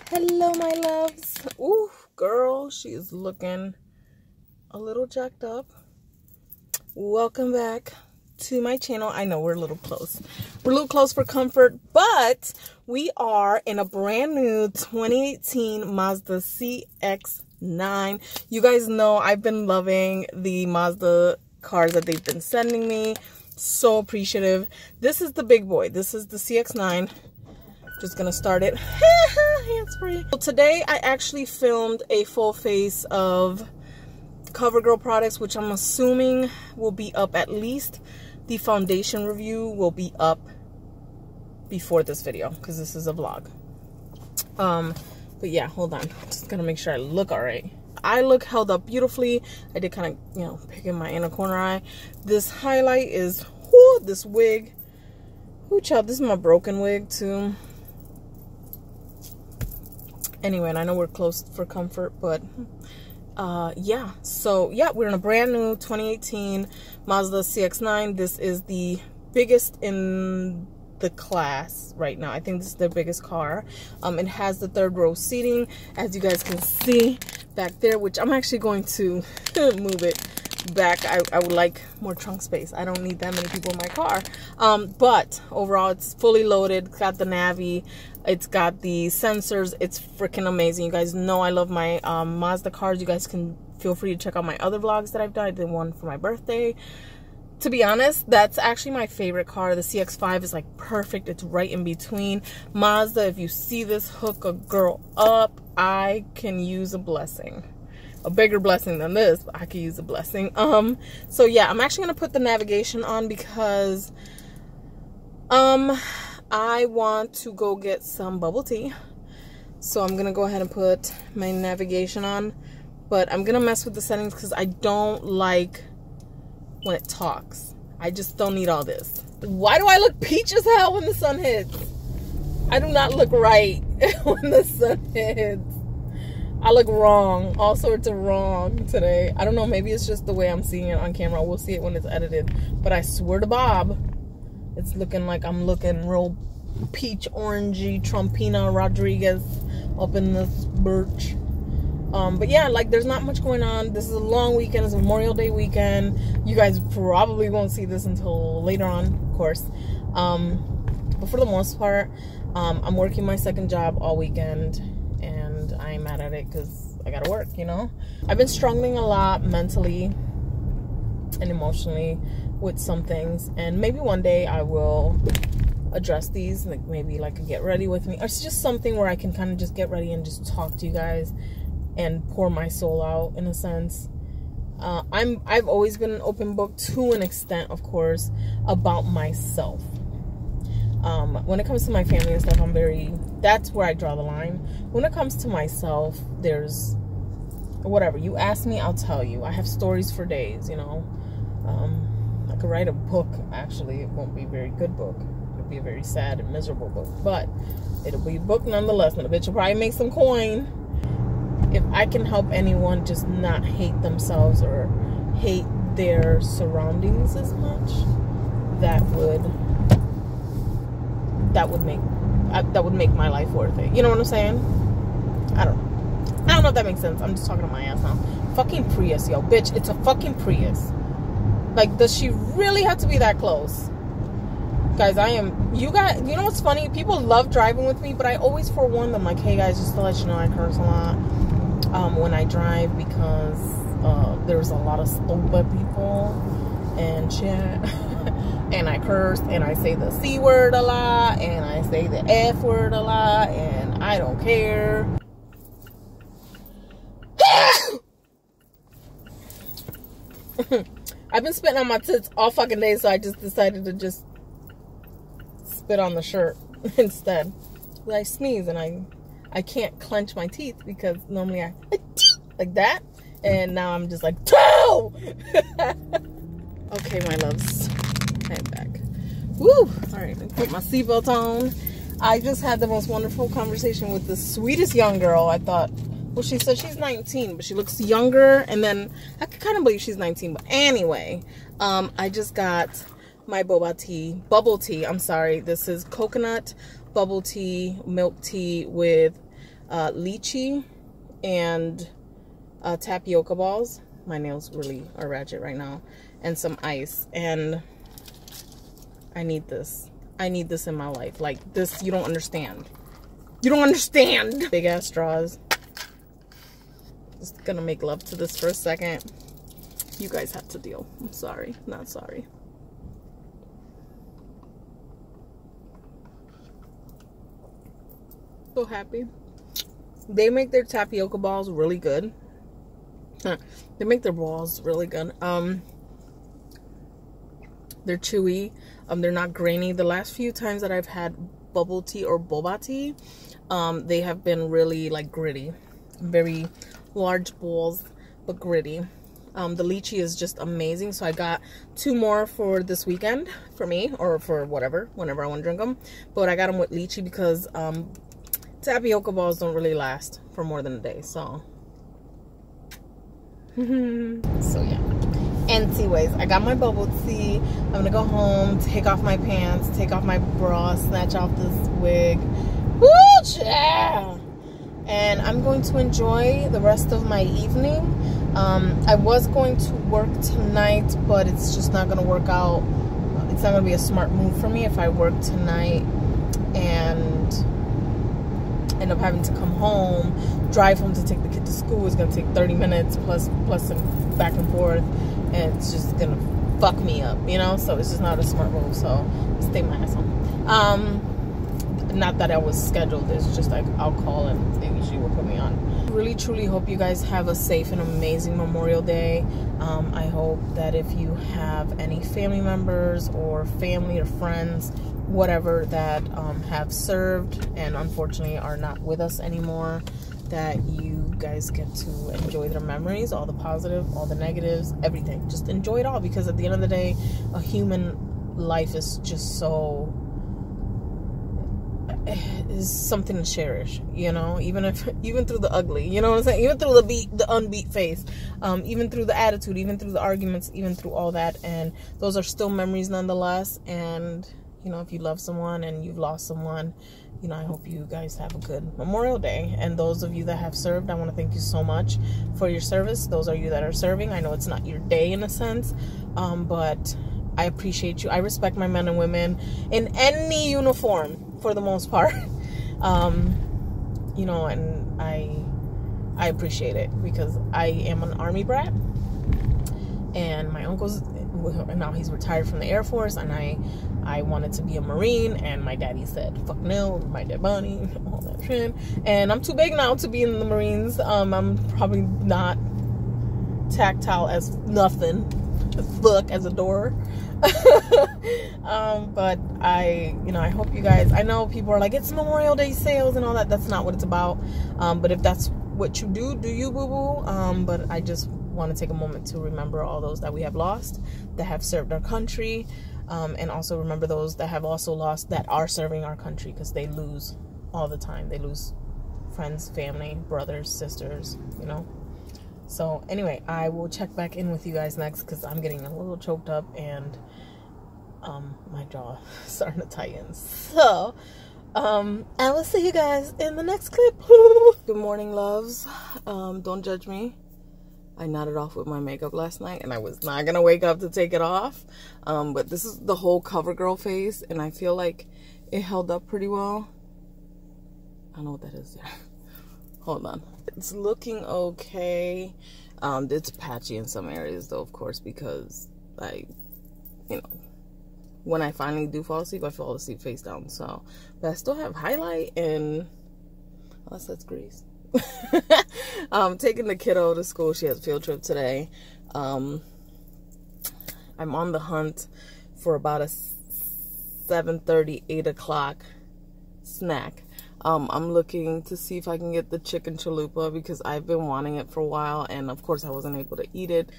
Hello, my loves. Ooh, girl, she is looking a little jacked up. Welcome back to my channel. I know we're a little close. We're a little close for comfort, but we are in a brand new 2018 Mazda CX-9. You guys know I've been loving the Mazda cars that they've been sending me. So appreciative. This is the big boy. This is the CX-9. Just gonna start it hands-free. So today I actually filmed a full face of Covergirl products, which I'm assuming will be up, at least the foundation review will be up before this video because this is a vlog. But yeah, hold on, just gonna make sure I look all right. I look held up beautifully. I did kind of, you know, pick in my inner corner eye. This highlight is this wig. Ooh, child, this is my broken wig too. Anyway, and I know we're close for comfort, but yeah. So yeah, we're in a brand new 2018 Mazda CX-9. This is the biggest in the class right now. I think this is their biggest car. It has the third row seating, as you guys can see back there, which I'm actually going to move it back. I would like more trunk space. I don't need that many people in my car. But overall, it's fully loaded. It's got the Navi. It's got the sensors. It's freaking amazing. You guys know I love my Mazda cars. You guys can feel free to check out my other vlogs that I've done. I did one for my birthday. To be honest, that's actually my favorite car. The CX-5 is like perfect. It's right in between. Mazda, if you see this, hook a girl up. I can use a blessing. A bigger blessing than this, but I could use a blessing. So yeah, I'm actually gonna put the navigation on because I want to go get some bubble tea. So I'm gonna go ahead and put my navigation on, but I'm gonna mess with the settings because I don't like when it talks. I just don't need all this. Why do I look peach as hell when the sun hits? I do not look right when the sun hits. I look wrong. All sorts of wrong today. I don't know. Maybe it's just the way I'm seeing it on camera. We'll see it when it's edited. But I swear to Bob, it's looking like I'm looking real peach, orangey, Trumpina Rodriguez up in this birch. But yeah, like there's not much going on. This is a long weekend. It's a Memorial Day weekend. You guys probably won't see this until later on, of course. But for the most part, I'm working my second job all weekend. And I'm mad at it because I gotta work, you know. I've been struggling a lot mentally and emotionally with some things, and maybe one day I will address these, like maybe like a get ready with me, or it's just something where I can kind of just get ready and just talk to you guys and pour my soul out in a sense. I've always been an open book to an extent, of course, about myself. When it comes to my family and stuff, that's where I draw the line. When it comes to myself, there's whatever. You ask me, I'll tell you. I have stories for days, you know. I could write a book, actually. It won't be a very good book. It'll be a very sad and miserable book. But it'll be a book nonetheless. And the bitch will probably make some coin. If I can help anyone just not hate themselves or hate their surroundings as much, that would make my life worth it. You know what I'm saying? I don't know if that makes sense. I'm just talking to my ass now. Fucking Prius, yo, bitch. It's a fucking Prius. Like, does she really have to be that close? Guys, you know what's funny? People love driving with me, but I always forewarn them, like, hey guys, just to let you know, I curse a lot when I drive because there's a lot of stupid people and shit. And I curse, and I say the C word a lot, and I say the F word a lot, and I don't care. I've been spitting on my tits all fucking day, so I just decided to just spit on the shirt instead. But I sneeze, and I can't clench my teeth because normally I like that, and now I'm just like, toe! Okay, my loves. I'm back. Woo! Alright, put my seatbelt on. I just had the most wonderful conversation with the sweetest young girl. I thought, well, she said she's 19, but she looks younger, and then I could kind of believe she's 19, but anyway, I just got my bubble tea. I'm sorry. This is coconut bubble tea, milk tea with lychee and tapioca balls. My nails really are ratchet right now. And some ice. And I need this. I need this in my life. Like, this, you don't understand. You don't understand. Big ass straws. Just gonna make love to this for a second. You guys have to deal. I'm sorry. Not sorry. So happy. They make their tapioca balls really good. They make their balls really good. They're chewy. They're not grainy. The last few times that I've had bubble tea or boba tea, they have been really like gritty. Very large balls, but gritty. The lychee is just amazing. So I got 2 more for this weekend for me, or for whatever, whenever I want to drink them. But I got them with lychee because tapioca balls don't really last for more than a day. So, so yeah. Anyways, I got my bubble tea. I'm gonna go home, take off my pants, take off my bra, snatch off this wig. Woo, yeah! And I'm going to enjoy the rest of my evening. I was going to work tonight, but it's just not gonna work out. It's not gonna be a smart move for me if I work tonight and end up having to come home, drive home to take the kid to school. It's gonna take 30 minutes plus some back and forth, and it's just gonna fuck me up, you know. So it's just not a smart move. So stay my ass home. Not that I was scheduled. It's just like I'll call and maybe she will put me on. Really truly hope you guys have a safe and amazing Memorial Day. I hope that if you have any family members or family or friends, whatever, that have served and unfortunately are not with us anymore, that you guys get to enjoy their memories, all the positive, all the negatives, everything. Just enjoy it all, because at the end of the day, a human life is just so, is something to cherish, you know, even through the ugly, you know what I'm saying, even through the unbeat face, even through the attitude, even through the arguments, even through all that, and those are still memories nonetheless. And you know, if you love someone and you've lost someone, you know, I hope you guys have a good Memorial Day. And those of you that have served, I want to thank you so much for your service. Those are you that are serving. I know it's not your day in a sense, but I appreciate you. I respect my men and women in any uniform for the most part. You know, and I appreciate it, because I am an Army brat, and my uncle's, now he's retired from the Air Force, and I wanted to be a Marine, and my daddy said, fuck no, my dead body, all that shit. And I'm too big now to be in the Marines. I'm probably not tactile as nothing, fuck as a door. But I hope you guys, I know people are like, it's Memorial Day sales and all that. That's not what it's about. But if that's what you do you, boo-boo. But I just want to take a moment to remember all those that we have lost, that have served our country, and also remember those that have also lost, that are serving our country, because they lose all the time. They lose friends, family, brothers, sisters, you know. So anyway, I will check back in with you guys next, because I'm getting a little choked up and my jaw starting to tighten. So I will see you guys in the next clip. Good morning, loves. Don't judge me. I nodded off with my makeup last night, and I was not gonna wake up to take it off. But this is the whole Covergirl face, and I feel like it held up pretty well. I don't know what that is there. Hold on. It's looking okay. It's patchy in some areas though, of course, because you know, when I finally do fall asleep, I fall asleep face down. So, but I still have highlight, and unless that's grease. Taking the kiddo to school. She has a field trip today. I'm on the hunt for about a 7:30, 8 o'clock snack. I'm looking to see if I can get the chicken chalupa, because I've been wanting it for a while, and of course I wasn't able to eat it.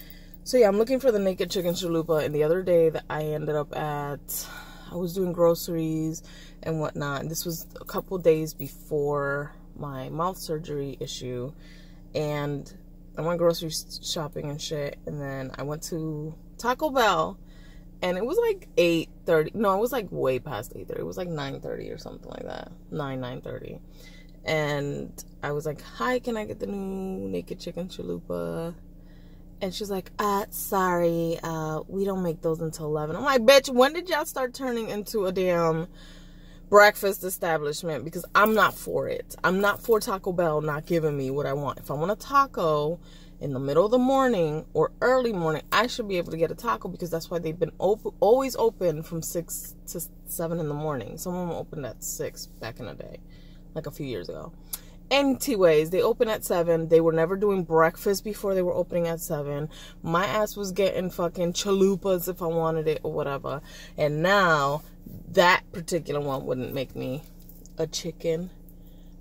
So yeah, I'm looking for the naked chicken chalupa. And the other day that I ended up at, I was doing groceries and whatnot, and this was a couple days before my mouth surgery issue, and I went grocery shopping and shit, and then I went to Taco Bell, and it was like 8:30. No, it was like way past 8:30. It was like 9:30 or something like that. 9:30. And I was like, hi, can I get the new naked chicken chalupa? And she's like, sorry, we don't make those until 11. I'm like, bitch, when did y'all start turning into a damn breakfast establishment? Because I'm not for it. I'm not for Taco Bell not giving me what I want. If I want a taco in the middle of the morning or early morning, I should be able to get a taco, because that's why they've been always open from 6 to 7 in the morning. Some of them opened at 6 back in the day, like a few years ago. Anyways, they open at 7. They were never doing breakfast before they were opening at 7. My ass was getting fucking chalupas if I wanted it or whatever. And now that particular one wouldn't make me a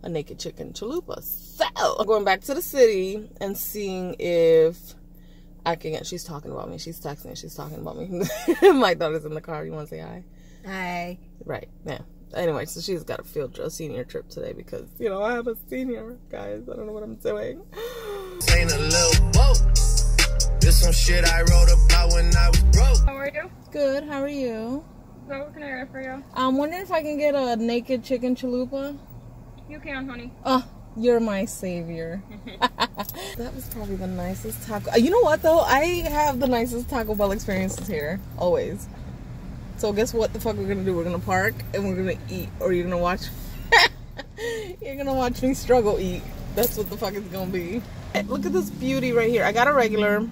naked chicken chalupa. So I'm going back to the city and seeing if I can get, she's talking about me. She's texting, she's talking about me. My daughter's in the car. You want to say hi? Hi. Right, yeah. Anyway, so she's got a senior trip today because, you know, I have a senior, guys. I don't know what I'm doing. Ain't a little boat. There's some shit I wrote about when I was broke. How are you? Good, how are you? What can I get for you? I'm wondering if I can get a naked chicken chalupa. You can, honey. Oh, you're my savior. That was probably the nicest taco. You know what, though? I have the nicest Taco Bell experiences here, always. So guess what the fuck we're gonna do? We're gonna park and we're gonna eat, or you're gonna watch. You're gonna watch me struggle eat. That's what the fuck it's gonna be. Look at this beauty right here. I got a regular.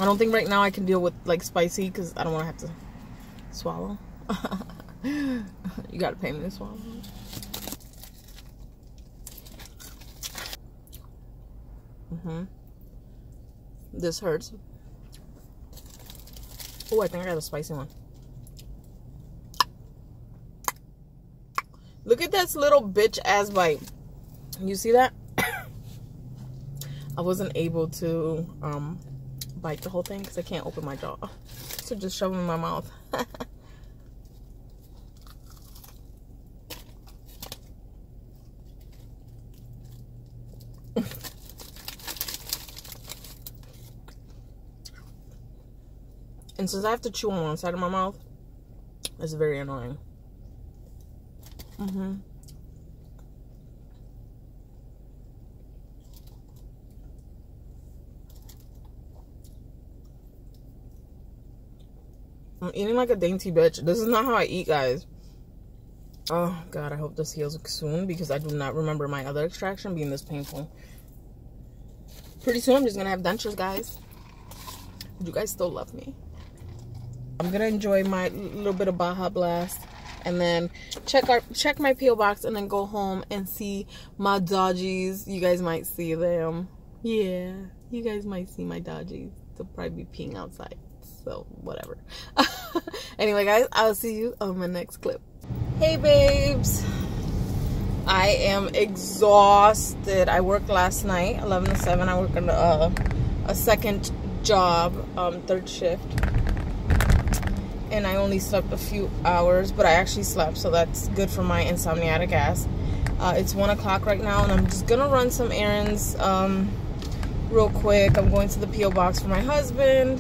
I don't think right now I can deal with like spicy because I don't want to have to swallow. You gotta pay me to swallow. This hurts. Oh, I think I got a spicy one. Look at this little bitch ass bite. You see that? I wasn't able to bite the whole thing because I can't open my jaw. So just shove them in my mouth. And since I have to chew on one side of my mouth, it's very annoying. I'm eating like a dainty bitch. This is not how I eat, guys. Oh, God, I hope this heals soon because I do not remember my other extraction being this painful. Pretty soon, I'm just going to have dentures, guys. Do you guys still love me? I'm going to enjoy my little bit of Baja Blast and then check my P.O. box and then go home and see my dodgies. You guys might see them. Yeah, you guys might see my dodgies. They'll probably be peeing outside. So, whatever. Anyway, guys, I'll see you on my next clip. Hey, babes. I am exhausted. I worked last night, 11 to 7. I work on a second job, third shift. And I only slept a few hours, but I actually slept, so that's good for my insomniatic ass. It's 1 o'clock right now, and I'm just going to run some errands real quick. I'm going to the P.O. box for my husband,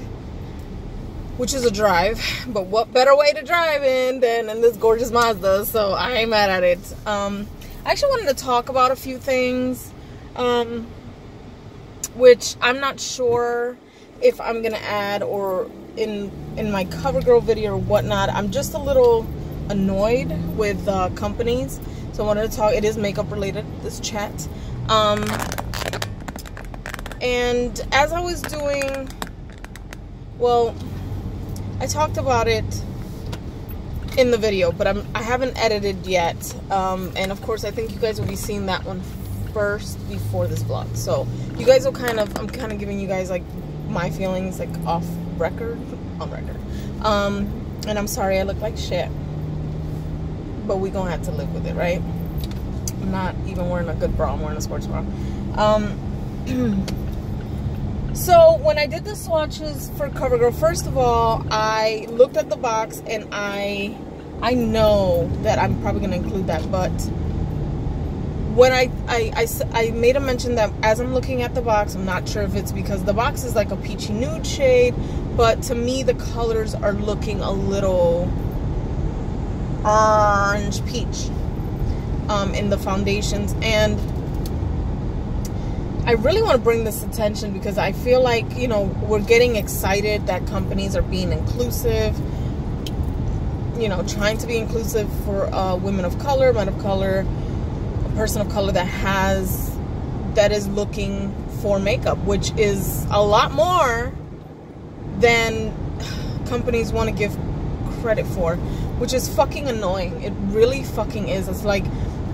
which is a drive, but what better way to drive in than in this gorgeous Mazda, so I ain't mad at it. I actually wanted to talk about a few things, which I'm not sure if I'm gonna add or in my Covergirl video or whatnot. I'm just a little annoyed with companies, so I wanted to talk. It is makeup related, this chat. And as I was doing, well, I talked about it in the video, but I haven't edited yet. And of course, I think you guys will be seeing that one first before this vlog. So you guys will I'm kind of giving you guys like my feelings like on record. And I'm sorry I look like shit, but we gonna have to live with it, right? I'm not even wearing a good bra. I'm wearing a sports bra. So when I did the swatches for CoverGirl, first of all, I looked at the box and I know that I'm probably going to include that, but when I made a mention that as I'm looking at the box, I'm not sure if it's because the box is like a peachy nude shade, but to me the colors are looking a little orange peach in the foundations, and I really want to bring this attention because I feel like, you know, we're getting excited that companies are being inclusive, you know, trying to be inclusive for women of color, men of color, a person of color that is looking for makeup, which is a lot more than companies want to give credit for, which is fucking annoying. It really fucking is. It's like,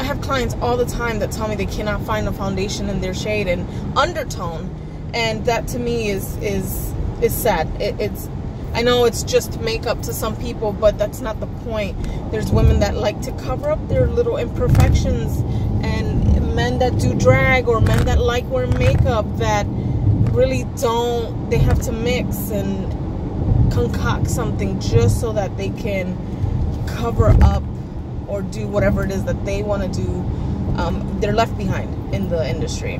I have clients all the time that tell me they cannot find a foundation in their shade and undertone, and that to me is sad. It's I know it's just makeup to some people, but that's not the point. There's women that like to cover up their little imperfections, and men that do drag, or men that like wearing makeup that really don't. They have to mix and concoct something just so that they can cover up or do whatever it is that they want to do. They're left behind in the industry.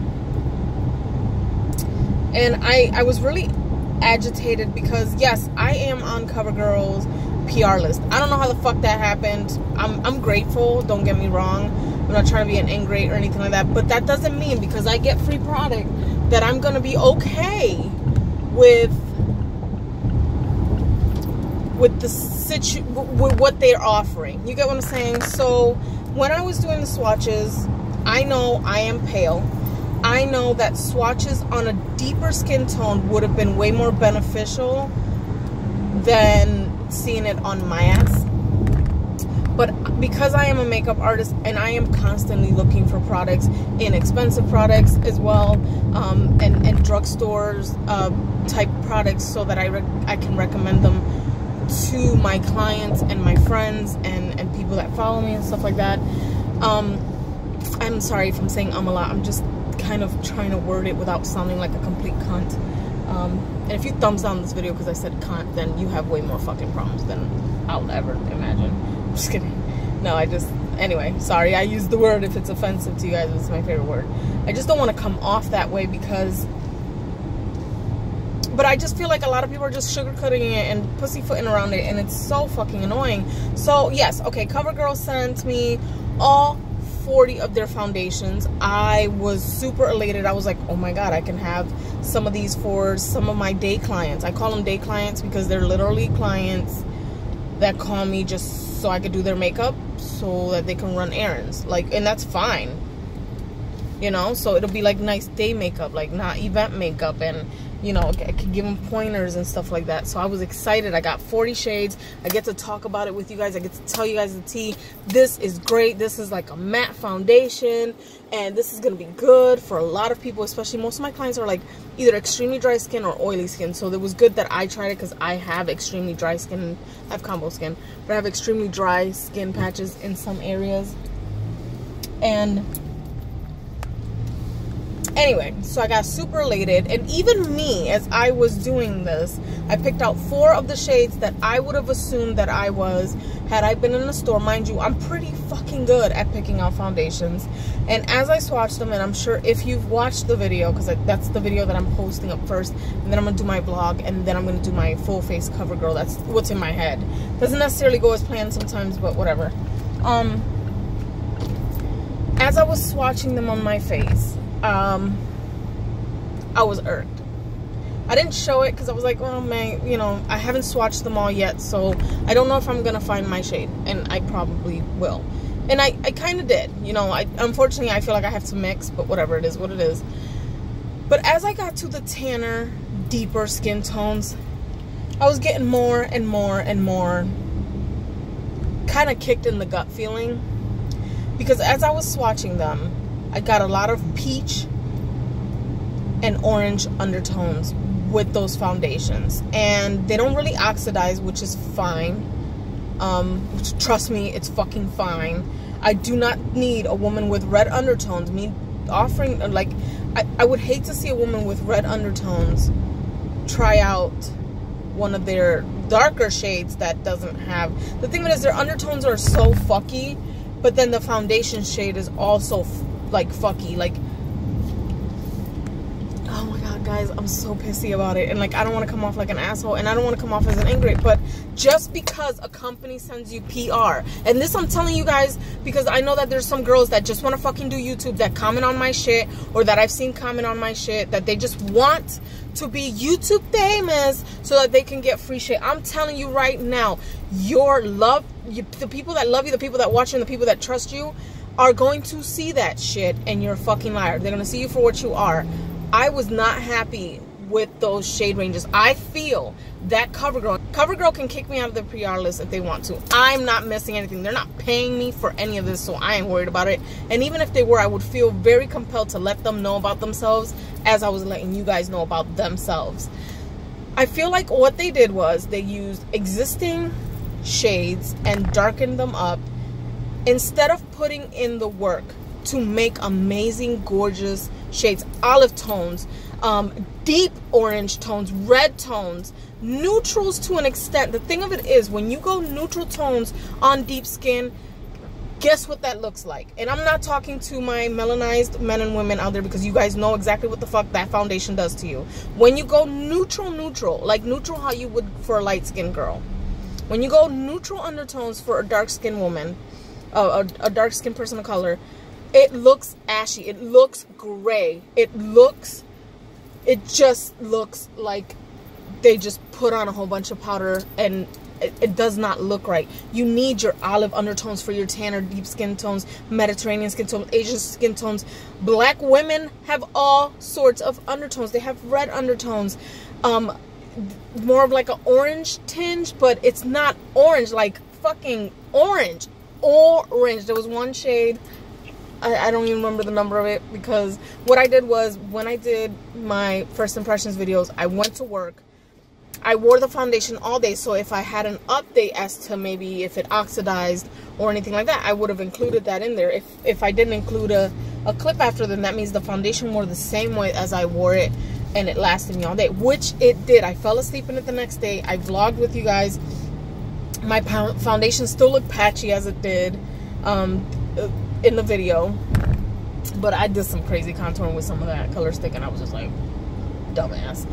And I was really agitated because, yes, I am on Covergirl's PR list. I don't know how the fuck that happened. I'm grateful, don't get me wrong. I'm not trying to be an ingrate or anything like that, but that doesn't mean because I get free product that I'm gonna be okay with what they're offering. You get what I'm saying? So when I was doing the swatches, I know I am pale. I know that swatches on a deeper skin tone would have been way more beneficial than seeing it on my ass. But because I am a makeup artist and I am constantly looking for products, inexpensive products as well, and drugstores type products, so that I can recommend them to my clients and my friends and people that follow me and stuff like that. I'm sorry if I'm saying a lot. I'm just kind of trying to word it without sounding like a complete cunt. And if you thumbs down this video because I said cunt, then you have way more fucking problems than I'll ever imagine. I'm just kidding. No, anyway, sorry, I used the word. If it's offensive to you guys, it's my favorite word. I just don't want to come off that way because, but I just feel like a lot of people are just sugarcoating it and pussyfooting around it, and it's so fucking annoying. So yes, okay, Covergirl sent me all 40 of their foundations. I was super elated. I was like, oh my god, I can have some of these for some of my day clients. I call them day clients because they're literally clients that call me just so I could do their makeup so that they can run errands. Like, and that's fine, you know. So it'll be like nice day makeup, like not event makeup, and you know, I could give them pointers and stuff like that. So I was excited. I got 40 shades. I get to talk about it with you guys. I get to tell you guys the tea. This is great. This is like a matte foundation, and this is going to be good for a lot of people, especially most of my clients are like either extremely dry skin or oily skin. So it was good that I tried it because I have extremely dry skin. I have combo skin, but I have extremely dry skin patches in some areas. And anyway, so I got super elated, and even me, as I was doing this, I picked out 4 of the shades that I would have assumed that I was had I been in a store. Mind you, I'm pretty fucking good at picking out foundations. And as I swatched them, and I'm sure if you've watched the video, because that's the video that I'm posting up first, and then I'm gonna do my vlog, and then I'm gonna do my full face Covergirl. That's what's in my head. Doesn't necessarily go as planned sometimes, but whatever. As I was swatching them on my face, I was irked. I didn't show it because I was like, oh man, you know, I haven't swatched them all yet, so I don't know if I'm gonna find my shade, and I probably will. And I kind of did, you know. Unfortunately I feel like I have to mix, but whatever, it is what it is. But as I got to the tanner, deeper skin tones, I was getting more and more and more kind of kicked in the gut feeling, because as I was swatching them, I got a lot of peach and orange undertones with those foundations, and they don't really oxidize, which is fine. Trust me, it's fucking fine. I do not need a woman with red undertones. Me offering, like, I would hate to see a woman with red undertones try out one of their darker shades that doesn't have. The thing is, their undertones are so fucky, but then the foundation shade is also like fucky. Like, Oh my god, guys, I'm so pissy about it. And like, I don't want to come off like an asshole, and I don't want to come off as an ingrate, but just because a company sends you PR, and this I'm telling you guys because I know that there's some girls that just want to fucking do YouTube, that comment on my shit, or that I've seen comment on my shit, that they just want to be YouTube famous so that they can get free shit. I'm telling you right now, the people that love you, the people that watch you, and the people that trust you are going to see that shit, and you're a fucking liar. They're going to see you for what you are. I was not happy with those shade ranges. I feel that CoverGirl can kick me out of the PR list if they want to. I'm not missing anything. They're not paying me for any of this, so I ain't worried about it. And even if they were, I would feel very compelled to let them know about themselves as I was letting you guys know about themselves. I feel like what they did was they used existing shades and darkened them up instead of putting in the work to make amazing, gorgeous shades, olive tones, deep orange tones, red tones, neutrals to an extent. The thing of it is, when you go neutral tones on deep skin, guess what that looks like? And I'm not talking to my melanized men and women out there, because you guys know exactly what the fuck that foundation does to you. When you go neutral, like neutral how you would for a light-skinned girl. When you go neutral undertones for a dark-skinned woman, a dark-skinned person of color, it looks ashy. It looks gray. It just looks like they just put on a whole bunch of powder, and it does not look right. You need your olive undertones for your tanner, deep skin tones, Mediterranean skin tones, Asian skin tones. Black women have all sorts of undertones. They have red undertones. More of like an orange tinge, but it's not orange, like fucking orange. Orange. There was one shade, I don't even remember the number of it, because what I did was, when I did my first impressions videos, I went to work, I wore the foundation all day, so if I had an update as to maybe if it oxidized or anything like that, I would have included that in there. If I didn't include a clip after, then that means the foundation wore the same way as I wore it, and it lasted me all day, which it did. I fell asleep in it the next day. I vlogged with you guys. My foundation still looked patchy as it did in the video, but I did some crazy contouring with some of that color stick, and I was just like, dumbass.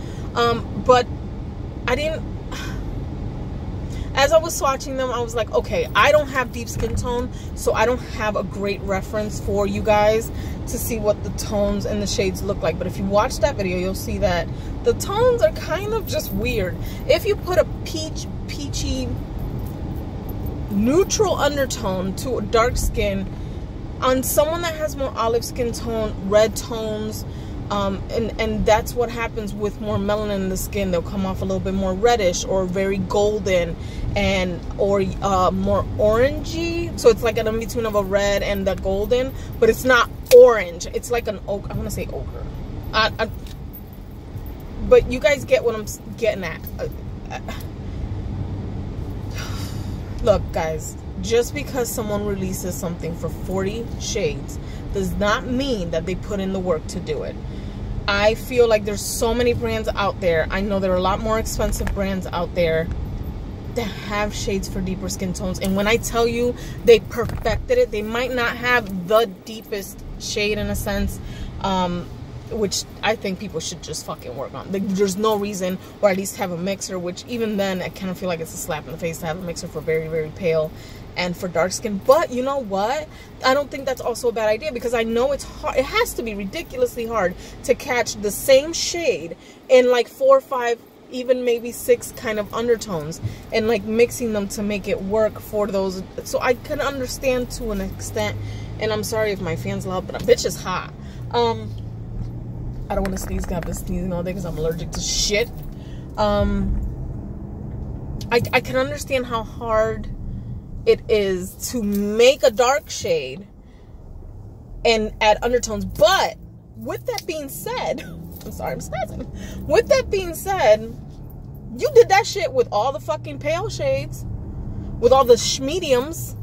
But I didn't, as I was swatching them, I was like, okay, I don't have deep skin tone, so I don't have a great reference for you guys to see what the tones and the shades look like. But if you watch that video, you'll see that the tones are kind of just weird. If you put a peachy neutral undertone to a dark skin on someone that has more olive skin tone, red tones, and that's what happens with more melanin in the skin. They'll come off a little bit more reddish or very golden, or more orangey. So it's like an in between of a red and the golden, but it's not orange. It's like an ochre. I want to say ochre. But you guys get what I'm getting at. Look, guys, just because someone releases something for 40 shades does not mean that they put in the work to do it. I feel like there's so many brands out there. I know there are a lot more expensive brands out there that have shades for deeper skin tones. And when I tell you they perfected it, they might not have the deepest shade in a sense, which I think people should just fucking work on. There's no reason, or at least have a mixer, which even then I kind of feel like it's a slap in the face to have a mixer for very, very pale and for dark skin. But you know what? I don't think that's also a bad idea, because I know it's hard. It has to be ridiculously hard to catch the same shade in like 4 or 5, even maybe 6 kind of undertones, and like mixing them to make it work for those. So I can understand to an extent, and I'm sorry if my fan's loud, but a bitch is hot. I don't want to sneeze, I've been sneezing all day because I'm allergic to shit. I can understand how hard it is to make a dark shade and add undertones. But with that being said, I'm sorry, I'm sneezing. With that being said, you did that shit with all the fucking pale shades, with all the mediums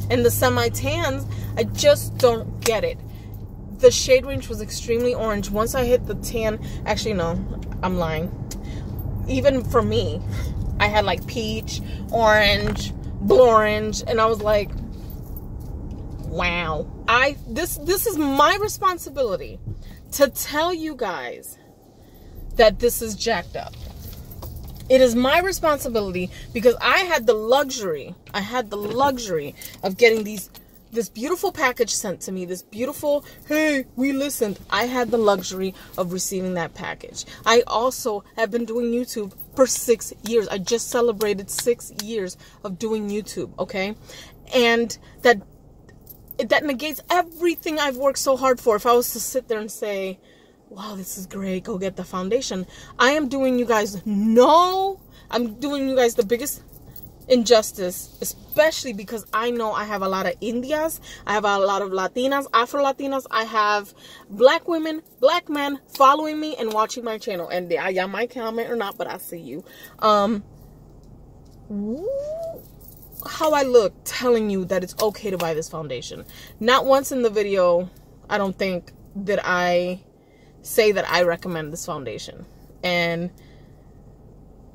and the semi-tans. I just don't get it. The shade range was extremely orange. Once I hit the tan, actually no, I'm lying. Even for me, I had like peach, orange, blue orange, and I was like, wow. This is my responsibility to tell you guys that this is jacked up. It is my responsibility because I had the luxury of getting this beautiful package sent to me, this beautiful, hey, we listened. I had the luxury of receiving that package. I also have been doing YouTube for 6 years. I just celebrated 6 years of doing YouTube, okay? And that negates everything I've worked so hard for. If I was to sit there and say, wow, this is great, go get the foundation, I am doing you guys I'm doing you guys the biggest injustice, especially because I know I have a lot of Indias, I have a lot of Latinas, Afro-Latinas, I have black women, black men following me and watching my channel, and y'all might comment or not, but I see you. How I look telling you that it's okay to buy this foundation. Not once in the video, I don't think, did I say that I recommend this foundation. And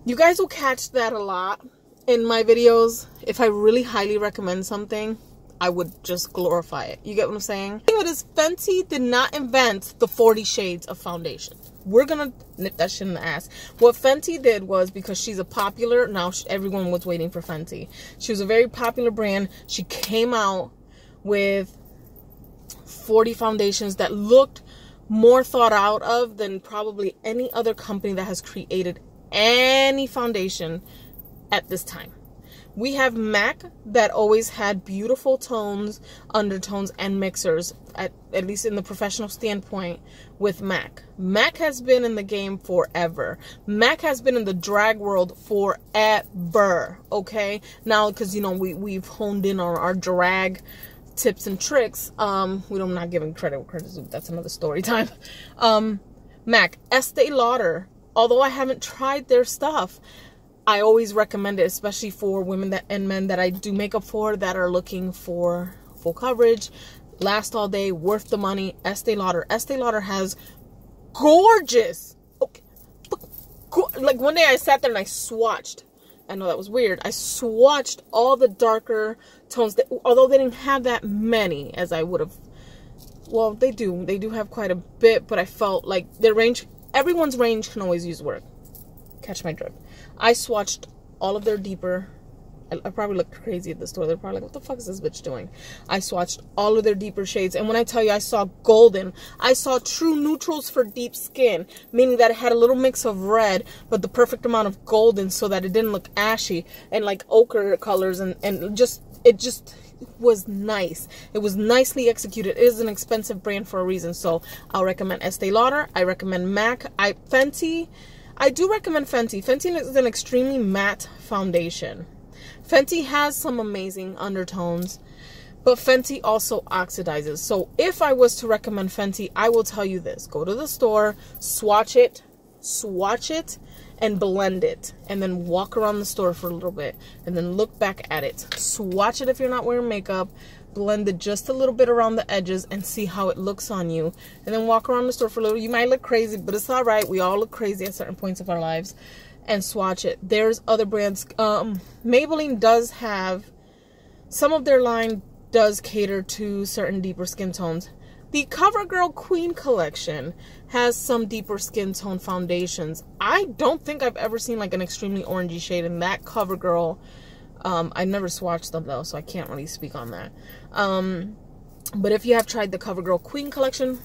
you guys will catch that a lot in my videos. If I really highly recommend something, I would just glorify it. You get what I'm saying? The thing with this, Fenty did not invent the 40 shades of foundation. We're gonna nip that shit in the ass. What Fenty did was, because she's a popular, now everyone was waiting for Fenty. She was a very popular brand. She came out with 40 foundations that looked more thought out of than probably any other company that has created any foundation at this time. We have MAC that always had beautiful tones, undertones, and mixers, at least in the professional standpoint with MAC. MAC has been in the game forever. MAC has been in the drag world forever, okay? Now, because, you know, we've honed in on our drag tips and tricks. I'm not giving credit where credit's due. That's another story time. MAC, Estee Lauder, although I haven't tried their stuff, I always recommend it, especially for women and men that I do makeup for that are looking for full coverage, last all day, worth the money. Estee Lauder. Estee Lauder has gorgeous, okay, like one day I sat there and I swatched. I know that was weird. I swatched all the darker tones, that, although they didn't have that many as I would have. Well, they do. They do have quite a bit, but I felt like their range, everyone's range can always use work. Catch my drift. I swatched all of their deeper. I probably looked crazy at the store. They're probably like, what the fuck is this bitch doing? I swatched all of their deeper shades. And when I tell you I saw golden, I saw true neutrals for deep skin, meaning that it had a little mix of red, but the perfect amount of golden so that it didn't look ashy, and like ochre colors, and it just was nice. It was nicely executed. It is an expensive brand for a reason. So I'll recommend Estee Lauder. I recommend MAC. Fenty. I do recommend Fenty. Fenty is an extremely matte foundation. Fenty has some amazing undertones, but Fenty also oxidizes. So if I was to recommend Fenty, I will tell you this. Go to the store, swatch it, and blend it. And then walk around the store for a little bit. And then look back at it. Swatch it if you're not wearing makeup. Blend it just a little bit around the edges and see how it looks on you. And then walk around the store for a little. You might look crazy, but it's alright. We all look crazy at certain points of our lives. And swatch it. There's other brands. Maybelline does have, some of their line does cater to certain deeper skin tones. The Covergirl Queen collection has some deeper skin tone foundations. I don't think I've ever seen like an extremely orangey shade in that Covergirl. I never swatched them though, so I can't really speak on that. But if you have tried the Covergirl Queen collection,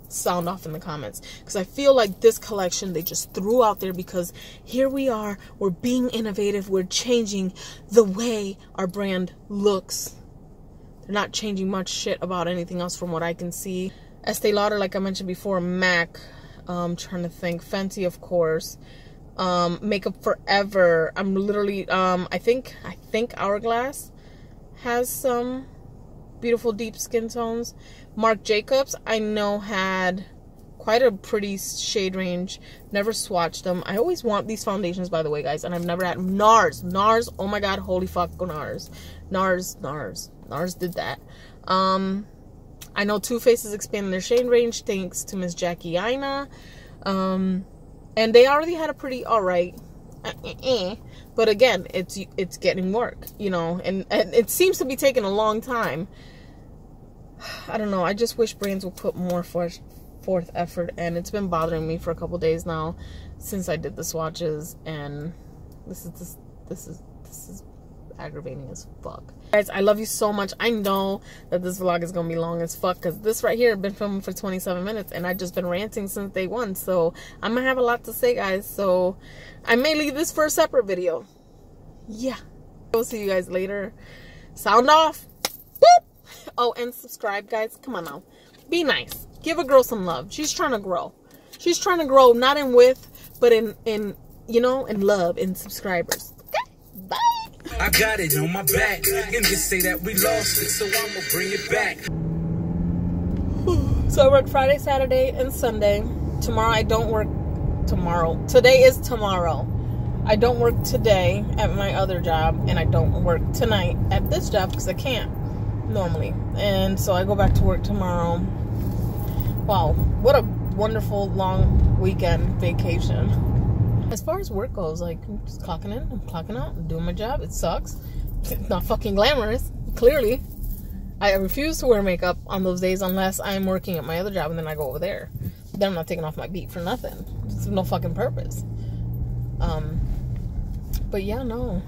sound off in the comments, because I feel like this collection they just threw out there because here we are, we're being innovative, we're changing the way our brand looks. They're not changing much shit about anything else from what I can see. Estee Lauder, like I mentioned before, MAC, trying to think, Fenty, of course, Makeup Forever. I'm literally I think Hourglass has some beautiful deep skin tones. Marc Jacobs, I know, had quite a pretty shade range. Never swatched them. I always want these foundations, by the way, guys, and I've never had NARS. Oh my god, holy fuck, go NARS. NARS did that. I know Too Faced is expanding their shade range thanks to Miss Jackie Aina. And they already had a pretty alright. But again, it's getting work, you know, and it seems to be taking a long time. I don't know. I just wish brands would put more forth fourth effort, and it's been bothering me for a couple days now since I did the swatches, and this is aggravating as fuck. Guys, I love you so much. I know that this vlog is gonna be long as fuck because this right here I've been filming for 27 minutes and I've just been ranting since day one, so I'm gonna have a lot to say, guys, so I may leave this for a separate video. Yeah, we'll see you guys later. Sound off. Boop. Oh, and subscribe, guys. Come on now, be nice, give a girl some love. She's trying to grow. She's trying to grow, not in width but in you know, in love and subscribers. Okay, bye. I got it on my back, and just say that we lost it, so I'ma bring it back. So I work Friday, Saturday, and Sunday. Tomorrow I don't work. Tomorrow. Today is tomorrow. I don't work today at my other job, and I don't work tonight at this job because I can't normally. And so I go back to work tomorrow. Wow, what a wonderful long weekend vacation. As far as work goes, like, I'm just clocking in, I'm clocking out, I'm doing my job. It sucks. It's not fucking glamorous, clearly. I refuse to wear makeup on those days unless I'm working at my other job and then I go over there. Then I'm not taking off my beat for nothing. There's no fucking purpose. But yeah, no.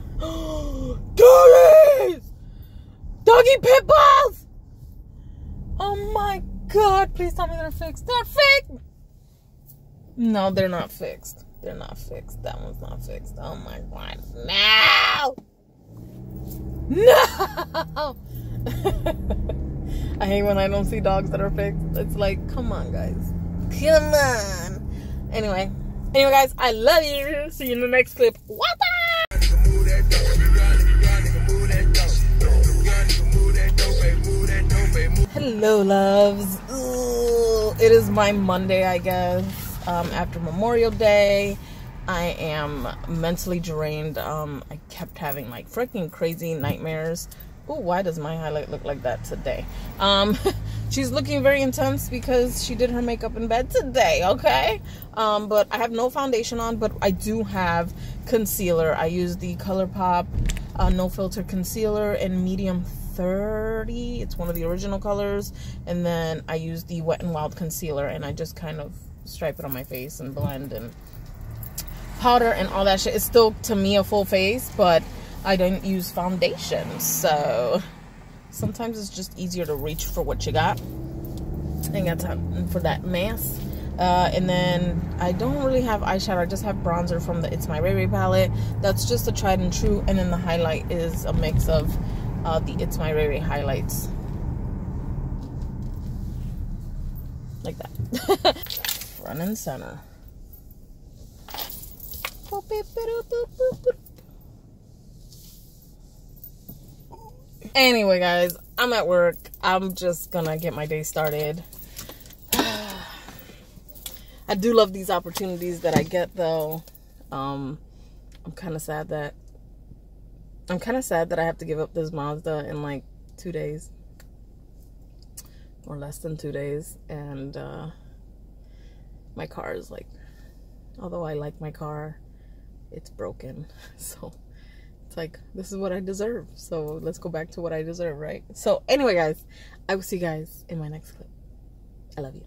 Doggies! Doggy pit bulls! Oh my god, please tell me they're fixed. They're fixed! No, they're not fixed. They're not fixed. That one's not fixed. Oh my god. No! I hate when I don't see dogs that are fixed. It's like, come on, guys. Come on. Anyway, guys, I love you. See you in the next clip. What the? Hello, loves. Ooh, it is my Monday, I guess. After Memorial Day, I am mentally drained. I kept having like freaking crazy nightmares. Oh, why does my highlight look like that today? She's looking very intense because she did her makeup in bed today, okay? But I have no foundation on, but I do have concealer. I use the ColourPop No Filter Concealer in medium 30. It's one of the original colors. And then I use the Wet n Wild Concealer, and I just kind of stripe it on my face and blend and powder and all that shit. It's still, to me, a full face, but I don't use foundation, so sometimes it's just easier to reach for what you got. I ain't got time for that mess. And then I don't really have eyeshadow. I just have bronzer from the It's My Ray Ray palette. That's just a tried and true. And then the highlight is a mix of the It's My Ray Ray highlights, like that. Front and center. Anyway, guys, I'm at work. I'm just gonna get my day started. I do love these opportunities that I get, though. I'm kind of sad that I have to give up this Mazda in like 2 days, or less than 2 days, and my car is like, although I like my car, it's broken. So it's like, this is what I deserve, so let's go back to what I deserve, right? So anyway, guys, I will see you guys in my next clip. I love you.